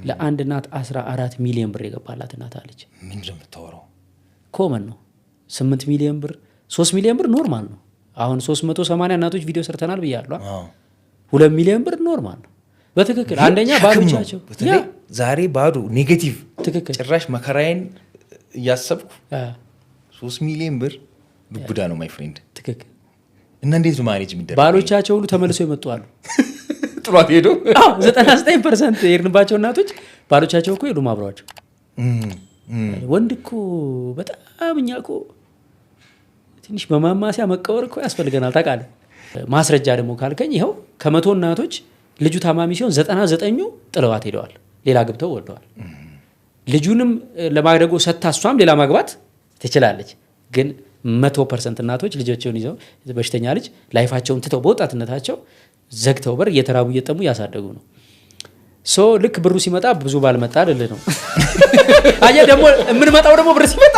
ለአንድ እናት 14 ሚሊዮን ብር የገባላት እናት አለች። ምን እንደምታወራው ኮመን ነው። 8 ሚሊዮን ብር 3 ሚሊዮን ብር ኖርማል ነው። አሁን 380 እናቶች ቪዲዮ ሰርተናል ብያለሁ። 2 ሚሊዮን ብር ኖርማል ነው። በትክክል አንደኛ ባሎቻቸው ዛሬ ባዶ ኔጌቲቭ ትክክል ጭራሽ መከራዬን እያሰብኩ 3 ሚሊዮን ብር ዱብዳ ነው ማይ ፍሬንድ። ትክክል። እና እንዴት ነው ማኔጅ የሚደረግ? ባሎቻቸው ሁሉ ተመልሰው ይመጡ አሉ። ጥሏት ሄዶ 99% የሄድንባቸው እናቶች ባሎቻቸው እኮ ሄዱ አብረዋቸው። ወንድ እኮ በጣም እኛ እኮ ትንሽ በማማሲያ መቀወር እኮ ያስፈልገናል ታውቃለህ። ማስረጃ ደግሞ ካልከኝ ይኸው ከ100 እናቶች ልጁ ታማሚ ሲሆን 99ኙ ጥለዋት ሄደዋል፣ ሌላ ግብተው ወልደዋል። ልጁንም ለማድረጉ ሰታ እሷም ሌላ ማግባት ትችላለች። ግን 100% እናቶች ልጆቻቸውን ይዘው በሽተኛ ልጅ ላይፋቸውን ትተው በወጣትነታቸው ዘግተው በር እየተራቡ እየጠሙ ያሳደጉ ነው። ሶ ልክ ብሩ ሲመጣ ብዙ ባልመጣ ልልህ ነው። አየህ ደግሞ የምንመጣው ደግሞ ብር ሲመጣ